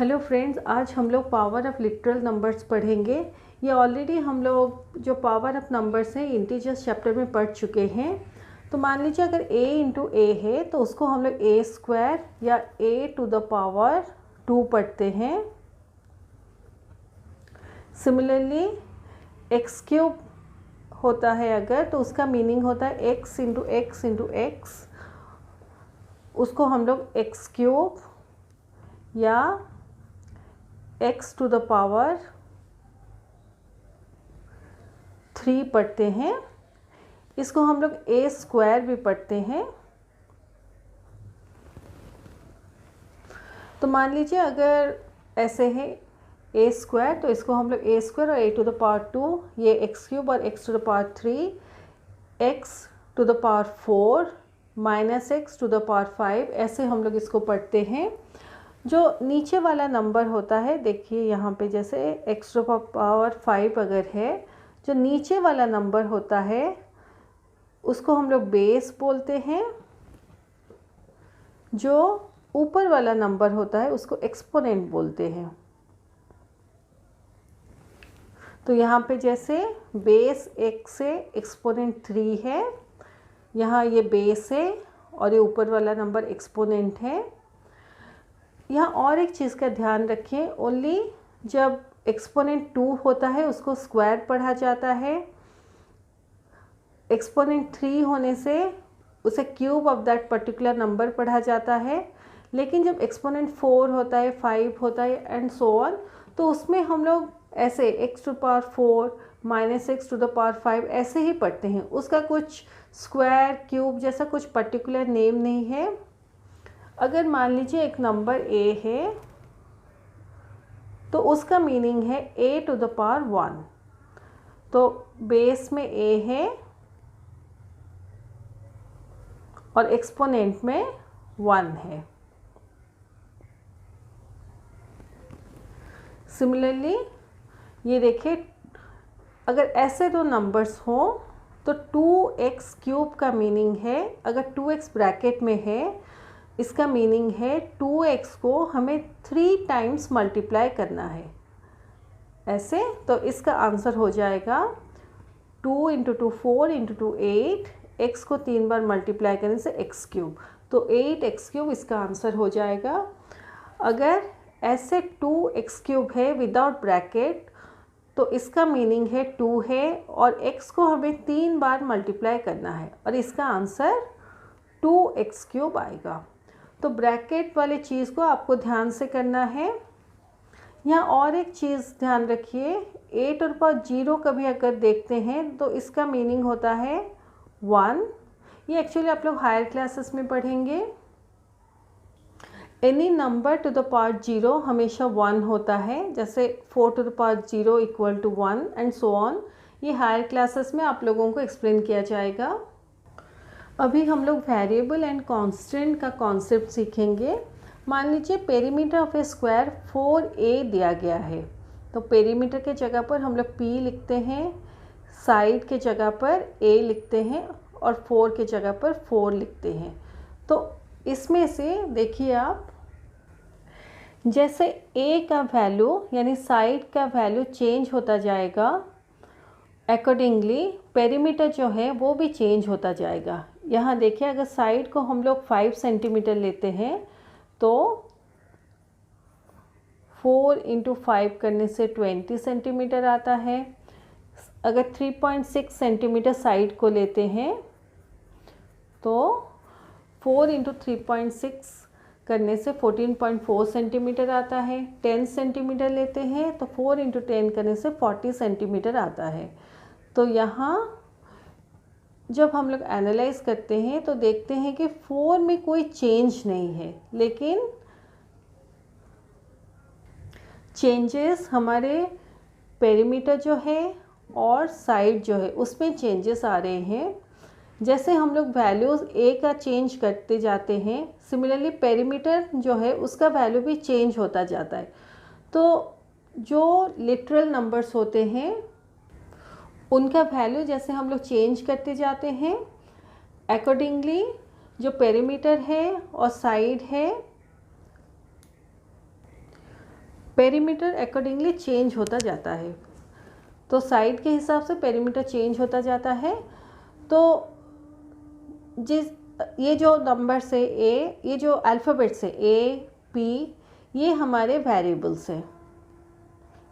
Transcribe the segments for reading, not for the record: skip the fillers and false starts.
Hello friends, आज हम लोग पावर ऑफ लिटरल नंबर्स पढ़ेंगे। ये ऑलरेडी हम लोग जो पावर ऑफ नंबर्स हैं इंटीजर्स चैप्टर में पढ़ चुके हैं। तो मान लीजिए अगर a इंटू ए है तो उसको हम लोग a स्क्वायर या a टू द पावर 2 पढ़ते हैं। सिमिलरली x क्यूब होता है अगर, तो उसका मीनिंग होता है x into x into x, उसको हम लोग x क्यूब या x टू द पावर 3 पढ़ते हैं। इसको हम लोग a स्क्वायर भी पढ़ते हैं। तो मान लीजिए अगर ऐसे है a स्क्वायर, तो इसको हम लोग a स्क्वायर और a टू द पावर 2, ये x क्यूब और x to the power 3, x to the power 4 minus x to the power 5, ऐसे हम लोग इसको पढ़ते हैं। जो नीचे वाला नंबर होता है, देखिए यहाँ पे जैसे x टू द पावर 5 अगर है, जो नीचे वाला नंबर होता है उसको हम लोग बेस बोलते हैं। जो ऊपर वाला नंबर होता है उसको एक्सपोनेंट बोलते हैं। तो यहाँ पे जैसे बेस x से एक्सपोनेंट 3 है, यहाँ ये बेस है और ये ऊपर वाला नंबर एक्सपोनेंट है। यहाँ और एक चीज़ का ध्यान रखें, ओनली जब एक्सपोनेंट 2 होता है उसको स्क्वायर पढ़ा जाता है। एक्सपोनेंट 3 होने से उसे cube of that particular number पढ़ा जाता है। लेकिन जब एक्सपोनेंट 4 होता है, 5 होता है एंड सो ऑन, तो उसमें हम लोग ऐसे x to the power 4 minus x to the power 5 ऐसे ही पढ़ते हैं। उसका कुछ स्क्वायर क्यूब जैसा कुछ पर्टिकुलर नेम नहीं है। अगर मान लीजिए एक नंबर a है तो उसका मीनिंग है a टू द पावर 1। तो बेस में a है और एक्सपोनेंट में 1 है। सिमिलरली ये देखिए, अगर ऐसे दो नंबर्स हों तो 2x क्यूब का मीनिंग है, अगर 2x ब्रैकेट में है, इसका मीनिंग है 2x को हमें 3 टाइम्स मल्टीप्लाई करना है ऐसे। तो इसका आंसर हो जाएगा 2 इंटू 2 4 इंटू 2 8, x को 3 बार मल्टीप्लाई करने से x क्यूब, तो 8x क्यूब इसका आंसर हो जाएगा। अगर ऐसे 2x क्यूब है विदाउट ब्रैकेट तो इसका मीनिंग है 2 है और x को हमें 3 बार मल्टीप्लाई करना है और इसका आंसर 2x क्यूब आएगा। तो ब्रैकेट वाली चीज़ को आपको ध्यान से करना है। यहाँ और एक चीज़ ध्यान रखिए, 8 और पावर 0 कभी अगर देखते हैं तो इसका मीनिंग होता है 1। ये एक्चुअली आप लोग हायर क्लासेस में पढ़ेंगे। Any number to the power 0 हमेशा 1 होता है, जैसे 4 to the power 0 equal to 1 and so on. ये हायर क्लासेस में आप लोगों को एक्सप्लेन किया जाएगा। अभी हम लोग वेरिएबल एंड कांस्टेंट का कॉन्सेप्ट सीखेंगे। मान लीजिए perimeter of a square 4a दिया गया है, तो पेरीमीटर के जगह पर हम लोग p लिखते हैं, साइड के जगह पर a लिखते हैं और 4 के जगह पर 4 लिखते हैं। तो इसमें से देखिए आप, जैसे a का वैल्यू यानी साइड का वैल्यू चेंज होता जाएगा, अकॉर्डिंगली पेरीमीटर जो है वो भी चेंज होता जाएगा। यहाँ देखिए, अगर साइड को हम लोग 5 सेंटीमीटर लेते हैं तो 4 इंटू 5 करने से 20 सेंटीमीटर आता है। अगर 3.6 सेंटीमीटर साइड को लेते हैं तो 4 इंटू 3.6 करने से 14.4 सेंटीमीटर आता है। 10 सेंटीमीटर लेते हैं तो 4 इंटू 10 करने से 40 सेंटीमीटर आता है। तो यहाँ जब हम लोग एनालाइज करते हैं तो देखते हैं कि 4 में कोई चेंज नहीं है, लेकिन चेंजेस हमारे पेरीमीटर जो है और साइड जो है उसमें चेंजेस आ रहे हैं। जैसे हम लोग वैल्यूज़ a का चेंज करते जाते हैं, सिमिलरली पेरीमीटर जो है उसका वैल्यू भी चेंज होता जाता है। तो जो लिटरल नंबर्स होते हैं उनका वैल्यू जैसे हम लोग चेंज करते जाते हैं, अकॉर्डिंगली जो पेरीमीटर है और साइड है पेरीमीटर अकॉर्डिंगली चेंज होता जाता है, तो साइड के हिसाब से पेरीमीटर चेंज होता जाता है। तो ये जो नंबर्स है ये जो अल्फ़ाबेट्स है A, P, ये हमारे वेरिएबल्स हैं,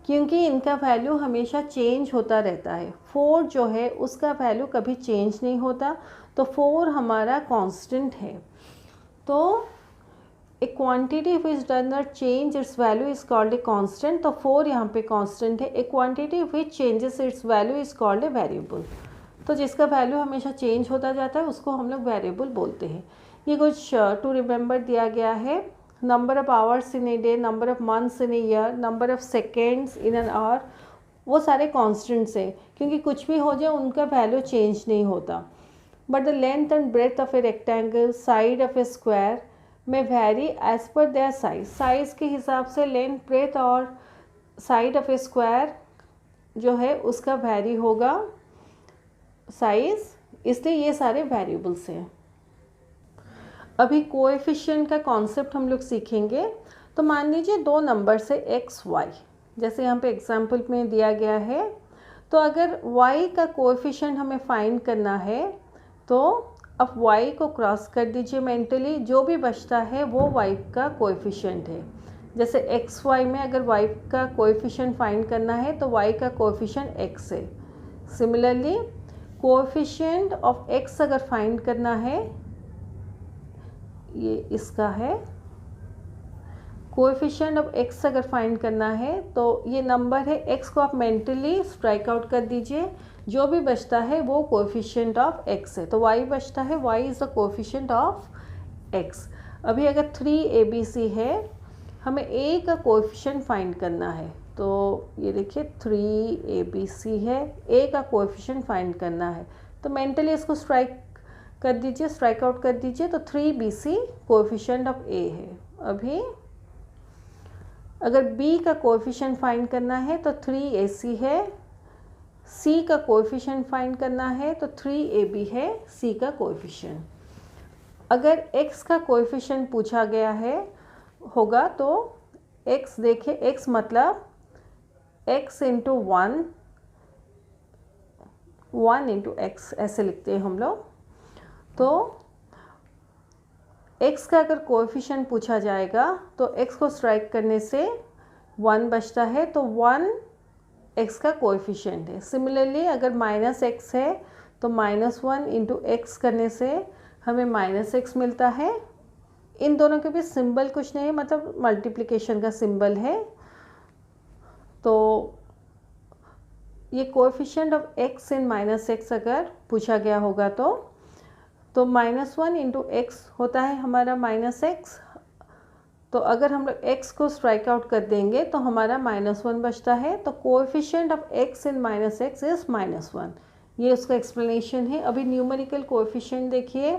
क्योंकि इनका वैल्यू हमेशा चेंज होता रहता है। 4 जो है उसका वैल्यू कभी चेंज नहीं होता, तो 4 हमारा कांस्टेंट है। तो ए quantity which does not change it's value is called a constant. तो 4 यहाँ पे कांस्टेंट है। ए quantity which changes it's value is called a variable. तो जिसका वैल्यू हमेशा चेंज होता जाता है उसको हम लोग वेरिएबल बोलते हैं। ये कुछ टू रिमेंबर दिया गया है। Number of hours in a day, number of months in a year, number of seconds in an hour, वो सारे कॉन्स्टेंट्स हैं, क्योंकि कुछ भी हो जाए उनका वैल्यू चेंज नहीं होता। But the length and breadth of a rectangle, side of a square में vary as per their size. Size के हिसाब से लेंथ, ब्रेथ और साइड ऑफ ए स्क्वायर जो है उसका वेरी होगा साइज़, इसलिए ये सारे वेरिएबल्स हैं। अभी कोएफिशिएंट का कॉन्सेप्ट हम लोग सीखेंगे। तो मान लीजिए 2 नंबर से x, y, जैसे यहाँ पे एग्जाम्पल में दिया गया है। तो अगर y का कोएफिशिएंट हमें फाइंड करना है तो अब y को क्रॉस कर दीजिए मेंटली, जो भी बचता है वो y का कोएफिशिएंट है। जैसे x, y में अगर y का कोएफिशिएंट फाइंड करना है तो y का कोएफिशिएंट x है। सिमिलरली कोएफिशिएंट ऑफ x अगर फाइंड करना है, ये इसका है, कोएफिशिएंट ऑफ x अगर फाइंड करना है तो ये नंबर है, x को आप मेंटली स्ट्राइक आउट कर दीजिए, जो भी बचता है वो कोएफिशिएंट ऑफ x है। तो y बचता है, y is the coefficient of x। अभी अगर 3abc है, हमें a का कोएफिशिएंट फाइंड करना है। तो ये देखिए 3abc है, a का कोएफिशिएंट फाइंड करना है, तो मेंटली इसको स्ट्राइक कर दीजिए, स्ट्राइक आउट कर दीजिए। तो 3bc कोएफिशिएंट ऑफ a है। अभी अगर b का कोएफिशिएंट फाइंड करना है तो 3ac है, c का कोएफिशिएंट फाइंड करना है तो 3ab है c का कोएफिशिएंट। अगर x का कोएफिशिएंट पूछा गया है होगा तो x देखिए, x मतलब x इंटू 1 इंटू x ऐसे लिखते हैं हम लोग। तो x का अगर कोएफिशिएंट पूछा जाएगा तो x को स्ट्राइक करने से 1 बचता है, तो 1 x का कोएफिशिएंट है। सिमिलरली अगर माइनस x है तो -1 इंटू x करने से हमें -x मिलता है। इन दोनों के बीच सिंबल कुछ नहीं है, मतलब मल्टीप्लिकेशन का सिंबल है। तो ये coefficient of x in -x अगर पूछा गया होगा तो -1 इंटू x होता है हमारा -x। तो अगर हम लोग x को स्ट्राइक आउट कर देंगे तो हमारा -1 बचता है। तो coefficient of x in -x is -1। ये उसका एक्सप्लेनेशन है। अभी न्यूमेरिकल कोएफिशिएंट देखिए,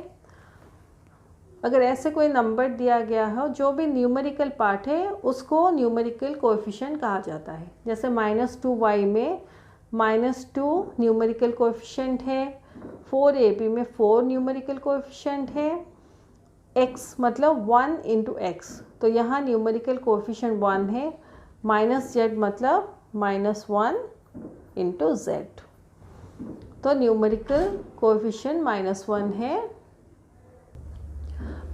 अगर ऐसे कोई नंबर दिया गया हो, जो भी न्यूमेरिकल पार्ट है उसको न्यूमेरिकल कोएफिशिएंट कहा जाता है। जैसे -2y में -2 न्यूमेरिकल कोएफिशिएंट है, 4ab में 4 न्यूमेरिकल कोएफिशिएंट है, x मतलब 1 इंटू x, तो यहाँ न्यूमेरिकल कोएफिशिएंट 1 है, -z मतलब -1 इंटू z, तो न्यूमेरिकल कोएफिशिएंट -1 है।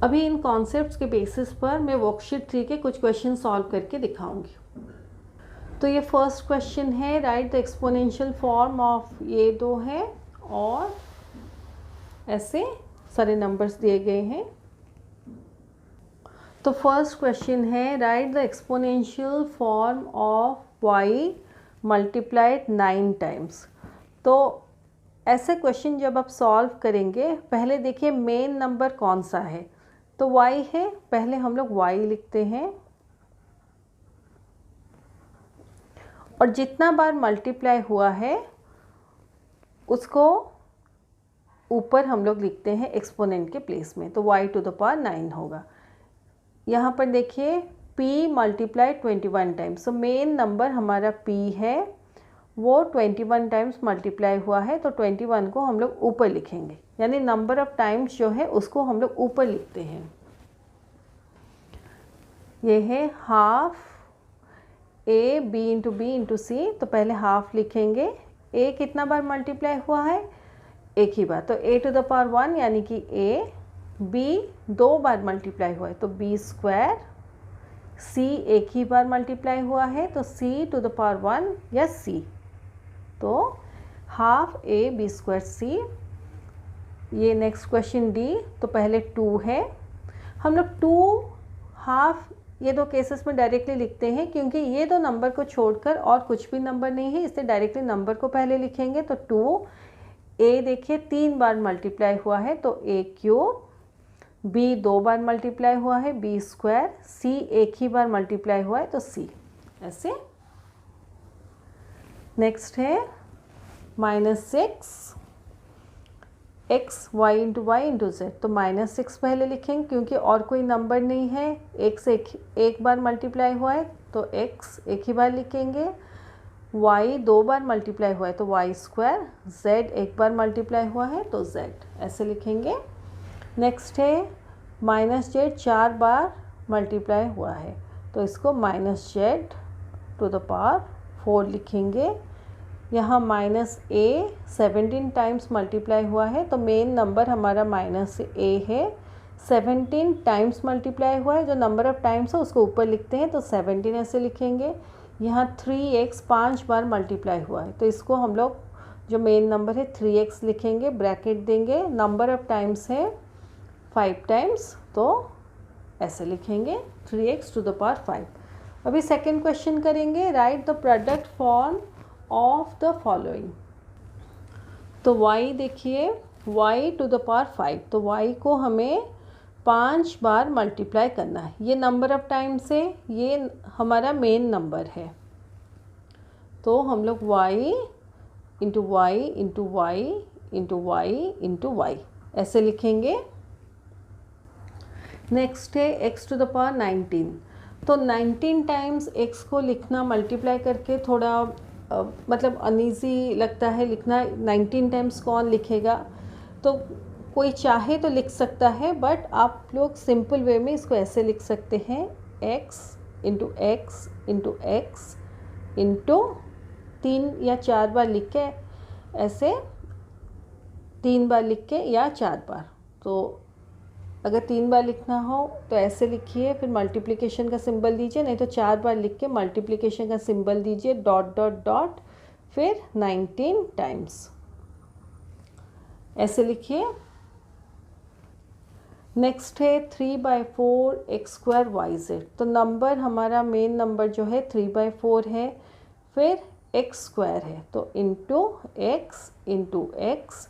अभी इन कॉन्सेप्ट्स के बेसिस पर मैं वर्कशीट 3 के कुछ क्वेश्चन सॉल्व करके दिखाऊंगी। तो ये फर्स्ट क्वेश्चन है, right the exponential form of, ये 2 है और ऐसे सारे नंबर्स दिए गए हैं। तो फर्स्ट क्वेश्चन है, right the exponential form of y multiplied 9 times. तो ऐसे क्वेश्चन जब आप सॉल्व करेंगे, पहले देखिए मेन नंबर कौन सा है, तो y है, पहले हम लोग y लिखते हैं और जितना बार मल्टीप्लाई हुआ है उसको ऊपर हम लोग लिखते हैं एक्सपोनेंट के प्लेस में, तो y टू द पावर 9 होगा। यहाँ पर देखिए p मल्टीप्लाइड 21 टाइम्स, तो मेन नंबर हमारा p है, वो 21 टाइम्स मल्टीप्लाई हुआ है, तो 21 को हम लोग ऊपर लिखेंगे, यानी नंबर ऑफ टाइम्स जो है उसको हम लोग ऊपर लिखते हैं। ये है half A B into B into C, तो पहले हाफ लिखेंगे। ए कितना बार मल्टीप्लाई हुआ है? एक ही बार, तो ए टू द पावर 1 यानी कि ए। बी 2 बार मल्टीप्लाई हुआ है तो बी स्क्वायर। सी एक ही बार मल्टीप्लाई हुआ है तो सी टू द पावर 1 या सी, तो हाफ ए बी स्क्वायर सी। ये नेक्स्ट क्वेश्चन डी, तो पहले 2 है, हम लोग 2 हाफ ये दो केसेस में डायरेक्टली लिखते हैं क्योंकि ये दो नंबर को छोड़कर और कुछ भी नंबर नहीं है, इसलिए डायरेक्टली नंबर को पहले लिखेंगे। तो 2 ए देखिए 3 बार मल्टीप्लाई हुआ है तो ए क्यूब, बी 2 बार मल्टीप्लाई हुआ है बी स्क्वायर, सी एक ही बार मल्टीप्लाई हुआ है तो सी। ऐसे नेक्स्ट है -6 x y into y into z, तो -6 पहले लिखेंगे क्योंकि और कोई नंबर नहीं है, एक से एक बार मल्टीप्लाई हुआ है तो x एक ही बार लिखेंगे। y 2 बार मल्टीप्लाई हुआ है तो y स्क्वायर, z एक बार मल्टीप्लाई हुआ है तो z, ऐसे लिखेंगे। नेक्स्ट है -z 4 बार मल्टीप्लाई हुआ है तो इसको -z टू द पावर 4 लिखेंगे। यहाँ -a 17 टाइम्स मल्टीप्लाई हुआ है तो मेन नंबर हमारा -a है। 17 टाइम्स मल्टीप्लाई हुआ है, जो नंबर ऑफ टाइम्स है उसको ऊपर लिखते हैं तो 17 ऐसे लिखेंगे। यहाँ 3x 5 बार मल्टीप्लाई हुआ है तो इसको हम लोग जो मेन नंबर है 3x लिखेंगे, ब्रैकेट देंगे, नंबर ऑफ टाइम्स है 5 टाइम्स तो ऐसे लिखेंगे 3x टू द पावर 5। अभी सेकेंड क्वेश्चन करेंगे, right the product form of the following. तो y देखिए y टू द पावर 5, तो y को हमें 5 बार मल्टीप्लाई करना है। ये नंबर ऑफ टाइम्स है, ये हमारा मेन नंबर है, तो हम लोग y into y into y into y into y ऐसे लिखेंगे। नेक्स्ट है x टू द पावर 19, तो 19 टाइम्स x को लिखना मल्टीप्लाई करके थोड़ा मतलब अनईजी लगता है लिखना। 19 टाइम्स कौन लिखेगा, तो कोई चाहे तो लिख सकता है, बट आप लोग सिंपल वे में इसको ऐसे लिख सकते हैं x into x into x into 3 या 4 बार लिख के, ऐसे 3 बार लिख के या 4 बार। तो अगर 3 बार लिखना हो तो ऐसे लिखिए, फिर मल्टीप्लिकेशन का सिंबल दीजिए, नहीं तो 4 बार लिख के मल्टीप्लिकेशन का सिंबल दीजिए, डॉट डॉट डॉट, फिर 19 टाइम्स ऐसे लिखिए। नेक्स्ट है 3/4 एक्स स्क्वायर वाई जेड, तो नंबर हमारा मेन नंबर जो है 3/4 है, फिर एक्स स्क्वायर है तो इंटू एक्स,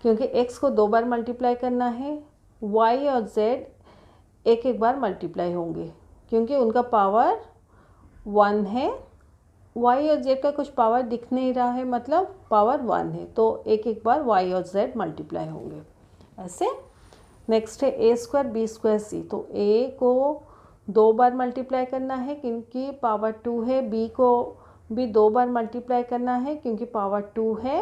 क्योंकि एक्स को 2 बार मल्टीप्लाई करना है, y और z एक एक बार मल्टीप्लाई होंगे क्योंकि उनका पावर 1 है। y और z का कुछ पावर दिख नहीं रहा है, मतलब पावर 1 है, तो एक एक बार y और z मल्टीप्लाई होंगे ऐसे। नेक्स्ट है a स्क्वायर बी स्क्वायर सी, तो a को 2 बार मल्टीप्लाई करना है क्योंकि पावर 2 है, b को भी 2 बार मल्टीप्लाई करना है क्योंकि पावर 2 है,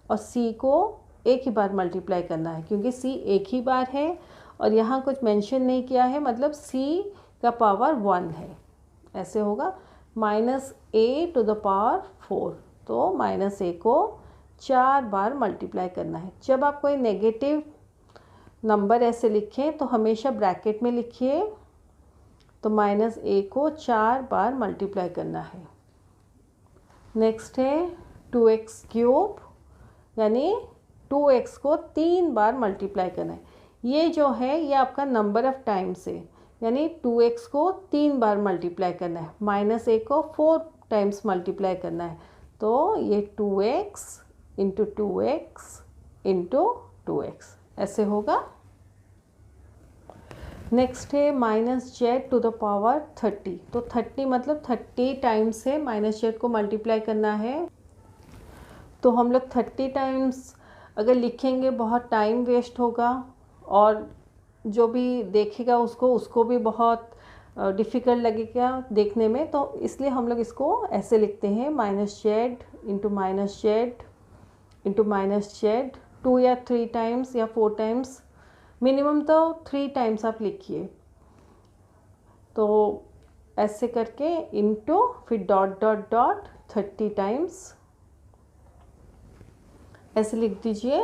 और c को एक ही बार मल्टीप्लाई करना है क्योंकि c एक ही बार है, और यहाँ कुछ मेंशन नहीं किया है, मतलब c का पावर 1 है। ऐसे होगा -a टू द पावर 4, तो -a को 4 बार मल्टीप्लाई करना है। जब आप कोई नेगेटिव नंबर ऐसे लिखें तो हमेशा ब्रैकेट में लिखिए, तो -a को 4 बार मल्टीप्लाई करना है। नेक्स्ट है 2x क्यूब, यानी 2x को 3 बार मल्टीप्लाई करना है। ये जो है ये आपका नंबर ऑफ टाइम्स है, यानी 2x को 3 बार मल्टीप्लाई करना है, -a को 4 टाइम्स मल्टीप्लाई करना है, तो ये 2x into 2x into 2x ऐसे होगा। नेक्स्ट है -z टू द पावर 30, तो 30 मतलब 30 टाइम्स है, -z को मल्टीप्लाई करना है, तो हम लोग 30 टाइम्स अगर लिखेंगे बहुत टाइम वेस्ट होगा, और जो भी देखेगा उसको भी बहुत डिफ़िकल्ट लगेगा देखने में, तो इसलिए हम लोग इसको ऐसे लिखते हैं -z into -z into -z 2 या 3 टाइम्स या 4 टाइम्स, मिनिमम तो 3 टाइम्स आप लिखिए। तो ऐसे करके इनटू फिर डॉट डॉट डॉट 30 टाइम्स ऐसे लिख दीजिए।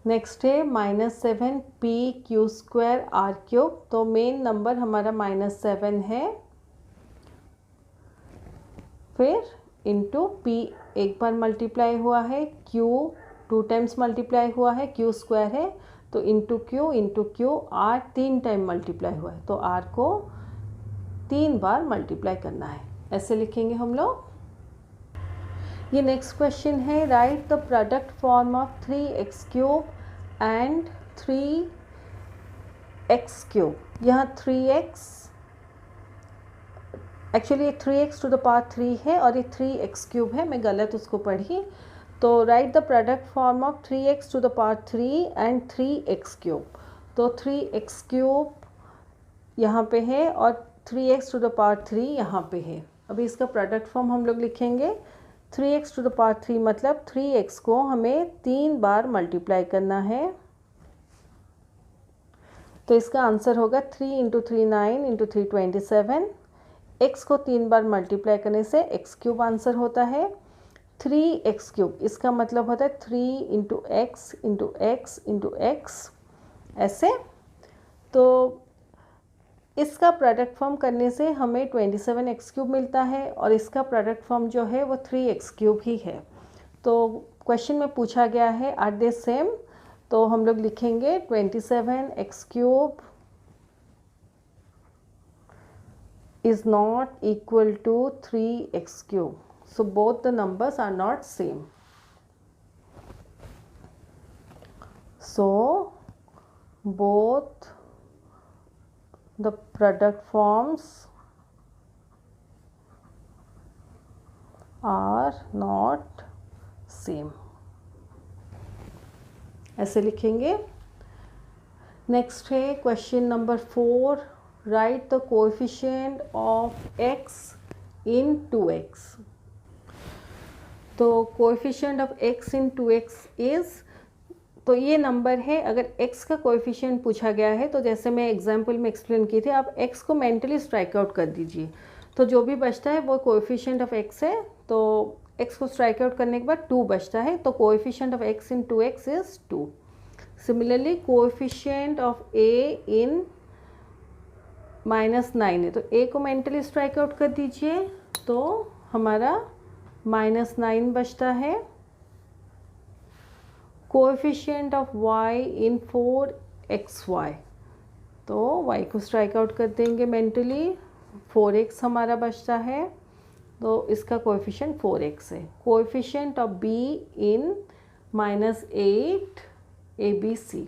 नेक्स्ट है -7 PQ² R³। तो मेन नंबर हमारा -7 है, फिर इंटू P एक बार मल्टीप्लाई हुआ है, Q 2 टाइम्स मल्टीप्लाई हुआ है, Q² है तो into Q R 3 time multiply हुआ है, तो R को 3 बार मल्टीप्लाई करना है, ऐसे लिखेंगे हम लोग। ये नेक्स्ट क्वेश्चन है, right the product form of 3x³ and 3x³। यहाँ 3x एक्चुअली ये 3x टू द पावर 3 है और ये 3x³ है, मैं गलत उसको पढ़ी। तो write the product form of 3x to the power 3 and 3x³। तो 3x³ यहाँ पे है और 3x टू द पावर 3 यहाँ पे है। अभी इसका प्रोडक्ट फॉर्म हम लोग लिखेंगे। 3x टू द पावर 3 मतलब 3x को हमें 3 बार मल्टीप्लाई करना है, तो इसका आंसर होगा 3 × 3 9 × 3 27। x को 3 बार मल्टीप्लाई करने से x³ आंसर होता है। 3x³, इसका मतलब होता है 3 × x × x × x ऐसे। तो इसका प्रोडक्ट फॉर्म करने से हमें 27x³ मिलता है और इसका प्रोडक्ट फॉर्म जो है वो 3x³ ही है। तो क्वेश्चन में पूछा गया है आर दे सेम, तो हम लोग लिखेंगे 27x³ is not equal to 3x³. So both the numbers are not same. So both the product forms are not same. ऐसे लिखेंगे। नेक्स्ट है question number 4, right the coefficient of x in 2x। तो coefficient of x in 2x is, तो ये number है। अगर x का coefficient पूछा गया है तो जैसे मैं एग्जांपल में एक्सप्लेन की थी, आप x को मेंटली स्ट्राइक आउट कर दीजिए, तो जो भी बचता है वो कोएफिशिएंट ऑफ x है। तो x को स्ट्राइक आउट करने के बाद 2 बचता है, तो coefficient of x in 2x is 2। Similarly coefficient of a इन -9 है, तो a को मेंटली स्ट्राइक आउट कर दीजिए, तो हमारा -9 बचता है। Coefficient of y in 4xy, तो y को स्ट्राइक आउट कर देंगे मेंटली, 4x हमारा बचता है, तो इसका कोएफिशिएंट 4x है। Coefficient of b in -8 abc,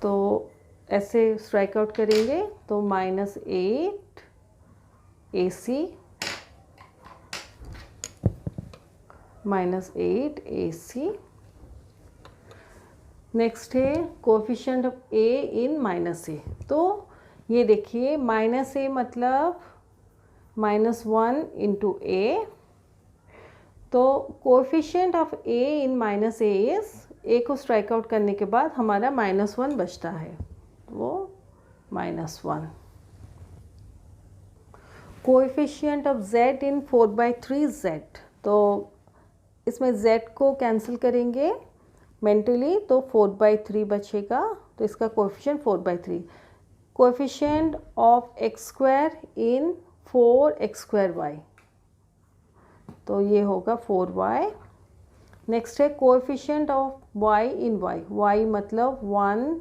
तो ऐसे स्ट्राइक आउट करेंगे, तो -8 ac -8 ac। नेक्स्ट है coefficient of a in -a, तो ये देखिए -a मतलब -1 × a, तो coefficient of a in -a is, a को स्ट्राइक आउट करने के बाद हमारा -1 बचता है, वो -1। Coefficient of z in 4/3z, तो इसमें z को कैंसिल करेंगे मेंटली, तो 4/3 बचेगा, तो इसका coefficient 4/3। Coefficient of x² in 4x²y, तो ये होगा 4y। नेक्स्ट है coefficient of y in y, y मतलब 1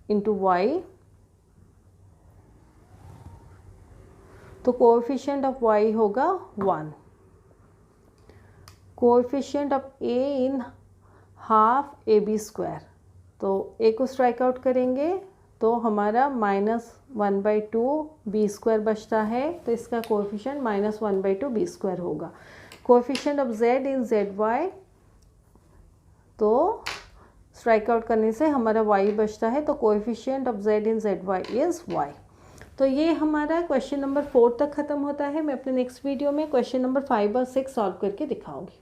× y, तो कोएफिशिएंट ऑफ y होगा 1। Coefficient of a in ½ ab², तो a को स्ट्राइक आउट करेंगे, तो हमारा -1/2 b² बचता है, तो इसका कोएफिशिएंट -1/2 b² होगा। Coefficient of z in zy, तो स्ट्राइक आउट करने से हमारा y बचता है, तो coefficient of z in zy is y। तो ये हमारा क्वेश्चन नंबर 4 तक ख़त्म होता है। मैं अपने नेक्स्ट वीडियो में क्वेश्चन नंबर 5 और 6 सॉल्व करके दिखाऊंगी।